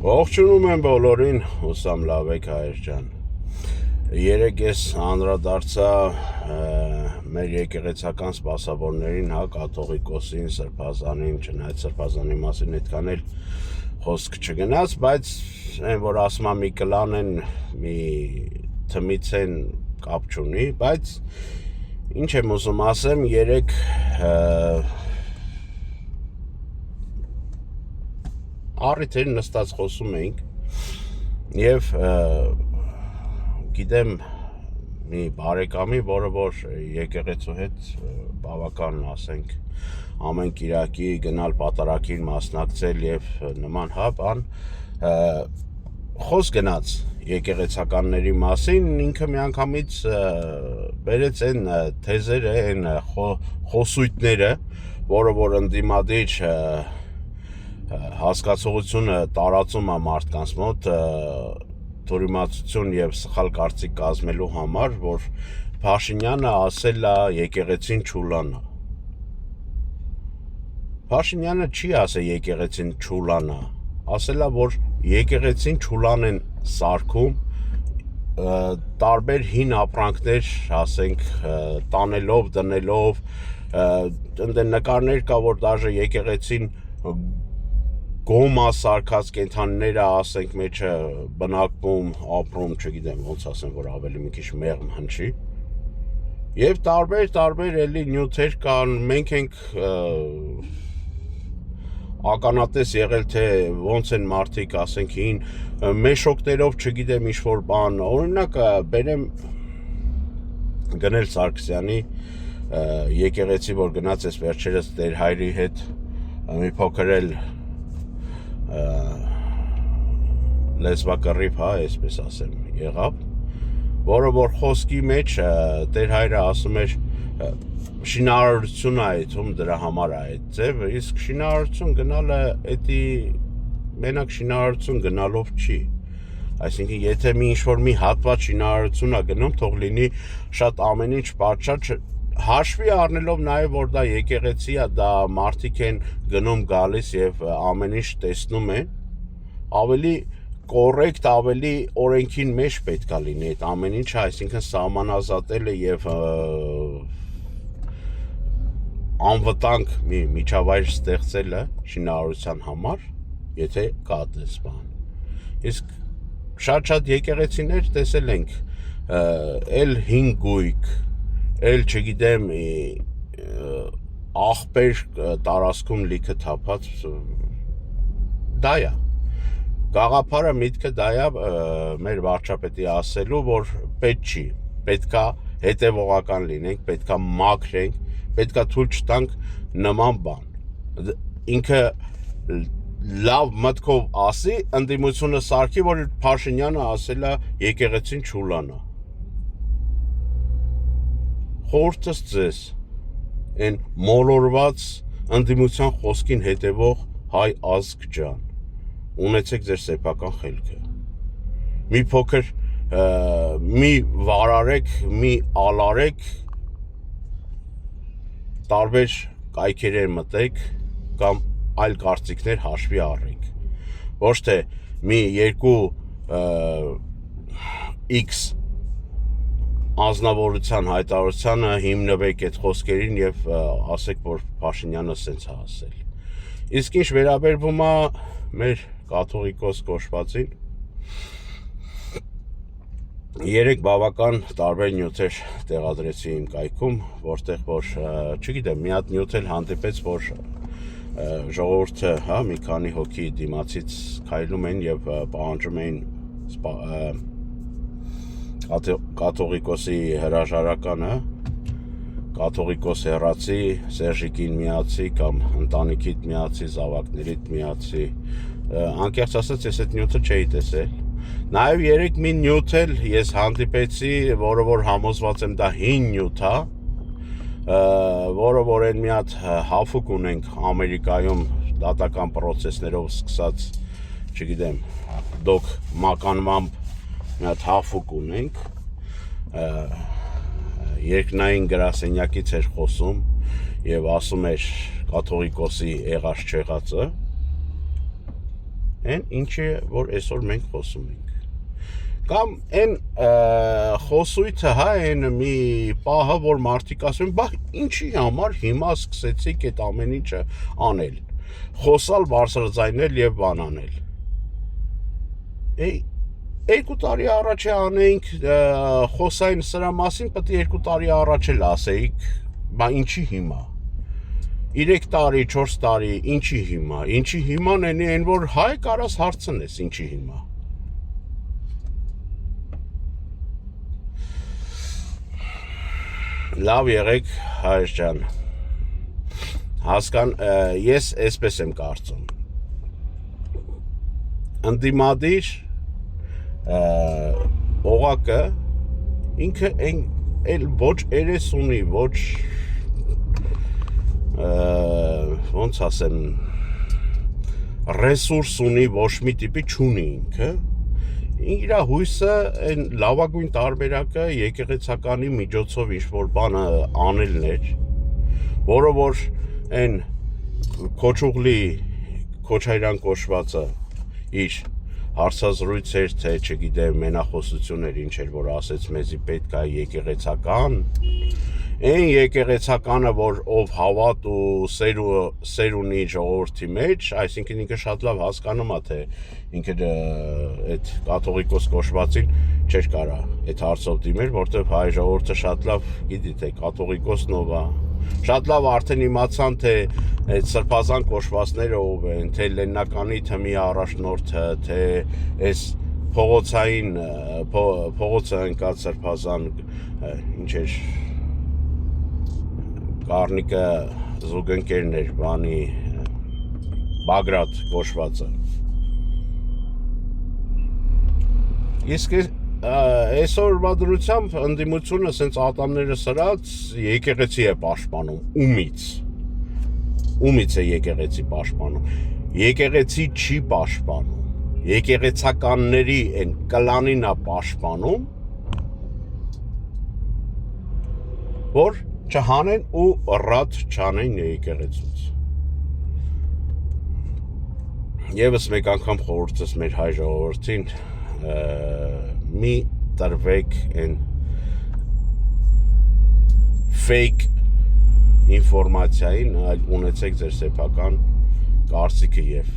Ողջունում եմ բոլորին, հուսամ լավ եք հայր ջան։ Երեկ ես անդրադարձա մեր եկեղեցական սպասավորներին, կաթողիկոսին, սրբազանին, չնայած սրբազանի մասին այդքան էլ խոսք չգնաց, բայց այն որ ասում եմ մի կլան են, մի թմից են կապ չունի, բայց ինչ եմ ուզում ասեմ, երեկ առիթեր նստած խոսում էինք եւ գիտեմ մի բարեկամի, որը որ եկեղեցու հետ բավական ասենք ամեն կիրակի գնալ պատարագին մասնակցել եւ նման բան խոսք գնաց եկեղեցականների մասին, ինքը միանգամից բերեց այն թեզերը, այն խոսույթները, որը որ ընդդիմադիր հասկացողությունը տարածում է մարդկանց մոտ թյուրիմացություն եւ սխալ կարծիք կազմելու համար, որ Փաշինյանը ասել է եկեղեցին չուլանա։ Փաշինյանը չի ասել եկեղեցին չուլանա, ասել է, որ եկեղեցին չուլան են սարքում տարբեր հին ապրանքներ, ասենք, տանելով, դնելով, ընդ նկարներ կա, որ դաժե եկեղեցին գոմա սարքած կենթանիները, ասենք, մեջը բնակվում, ապրում, չգիտեմ, ոնց ասեմ, որ ավելի մի քիչ մեղմ հնչի։ Եվ տարբեր էլի նյութեր կան, մենք ենք ականատես եղել, թե ոնց են մարդիկ, ասենք, հին մեշոկներով, չգիտեմ, ինչ-որ բան, օրինակ բերեմ Գնել Սարգսյանի եկեղեցի, որ գնաց ես վերջերս Տեր Հայրի հետ մի փոքր էլ լեզվակռիվ, այսպես ասեմ, եղավ, որը որ խոսքի մեջ Տեր Հայրը ասում էր շինարարություն է այդում, դրա համար է այդ ձևը, իսկ շինարարություն գնալը էդի մենակ շինարարություն գնալով չի, այսինքն եթե մի ինչ-որ մի հատված շինարարություն է գնում, թող լինի շատ ամեն ինչ պատշաճ, հաշվի առնելով նաև որ դա եկեղեցի է, դա մարդիկ են գնում գալիս եւ ամեն ինչ տեսնում են, ավելի կոռեկտ, ավելի օրենքին մեջ պետք է լինի այդ ամեն ինչը, այսինքն սահմանազատելը եւ անվտանգ մի միջավայր ստեղծելը շինարարության համար, եթե կա դες բան։ Իսկ շատ եկեղեցիներ տեսել ենք, էլ հին գույք, էլ չգիտեմ աղբեր տարածքում լիքը թափած, դա է։ Գաղափարը միտքը դա է մեր վարչապետի ասելու, որ պետք չի, պետքա հետևողական լինենք, պետքա մաքրենք, պետքա թույլ չտանք նման բան։ Ինքը լավ մտքով ասի, ընդդիմությունը սարքի, որ Փաշինյանը ասել է եկեղեցին չուլանա։ Խորհուրդս ձեզ, այն մոլորված ընդդիմության խոսքին հետևող հայ ազգ ջան, ունեցեք ձեր սեփական խելքը։ Մի փոքր մի վարարեք, մի ալարեք, տարբեր կայքերեր մտեք կամ այլ կարծիքներ հաշվի առեք։ Ոչ թե մի երկու X անձնավորության հայտարարությանը հիմնվեք այդ խոսքերին եւ ասեք, որ Փաշինյանը սենց է ասել։ Իսկ ինչ վերաբերվում է մեր կաթողիկոս կոչվածին, երեք բավական տարբեր նյութեր տեղադրեցի իմ կայքում, որտեղ որ, չգիտեմ, մի հատ նյութ էլ հանդիպեց, որ ժողովուրդը, մի քանի հոգի դիմացից քայլում են եւ պահանջում էին կաթողիկոսի հրաժարականը, կաթողիկոս հեռացի, Սերժիկին միացի կամ ընտանիքիդ միացի, զավակներիդ միացի, անկեղծ ասած ես այդ նյութը չէի տեսել։ Նաև երեք մի նյութ էլ ես հանդիպեցի, որը որ համոզված եմ դա հին նյութ է, որը որ այն մի հատ հաֆուկ ունենք Ամերիկայում դատական պրոցեսներով սկսած, չգիտեմ, դոք մականմամբ մի հատ հաֆուկ ունենք, երկնային գրասենյակից էր խոսում եւ ասում էր կաթողիկոսի եղած չեղածը, Այն ինչի որ այսօր մենք խոսում ենք։ Կամ այն խոսույթը, հա, այն մի պահը, որ մարդիկ ասում են, բա ինչի համար հիմա սկսեցիք այդ ամեն ինչը անել, խոսալ, բարձրաձայնել եւ բան անել։ 2 տարի առաջ անեինք խոսային սրա մասին, պետք է 2 տարի առաջ էլ ասեիք, բա ինչի հիմա։ 3 տարի, 4 տարի, ինչի հիման այն որ հայ կարաս հարցնես ինչի հիմա։ Լավ եղեք հայր ջան, հասկան, ես այսպես եմ կարծում, ընդդիմադիր օղակը ինքը էլ ոչ երես ունի, ոչ ոնց ասեմ ռեսուրս ունի, ոչ մի տիպի չունի ինքը, իր հույսը այն լավագույն տարբերակը եկեղեցականի միջոցով ինչ-որ բանը անելն էր, որը որ այն Քոչուղլի Քոչարյան կոչվածը իր հարցազրույց էր, թե չգիտեմ մենախոսություն էր, ինչ էր, որ ասեց մեզի պետք է եկեղեցական, այն եկեղեցականը, որ ով հավատ ու սեր ունի ժողովրդի մեջ, այսինքն ինքը շատ լավ հասկանում է, թե ինքը այդ կաթողիկոս կոչվածին չէր կարա այդ հարցով դիմեր, որտեղ հայ ժողովուրդը շատ լավ գիտի, թե կաթողիկոսն ով է, շատ լավ արդեն իմացան, թե այդ սրբազան կոչվածները ով են, թե Լենինականի թմի առաջնորդը, թե այս փողոցը ընկած սրբազան ինչ էր Կարնիկը զուգընկերն էր, բանի Բագրատ կոչվածը։ Իսկ այսօր դրությամբ ընդդիմությունը սենց ատամները սրած եկեղեցի է պաշտպանում, ումից է եկեղեցի պաշտպանում, եկեղեցի չի պաշտպանում, եկեղեցականների են կլանին է պաշտպանում, որ չհանեն ու ռատ չանեն եկեղեցուց։ Եվս մեկ անգամ խորհուրդս մեր հայ ժողովրդին մի տրվեք են fake ինֆորմացիային, այլ ունեցեք ձեր սեփական կարծիքը եւ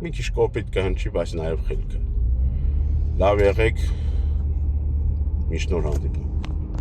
մի քիչ կոպիտ կհնչի, բայց նաեւ խելքը։ Լավ եղեք, միշտ նոր հանդիպում։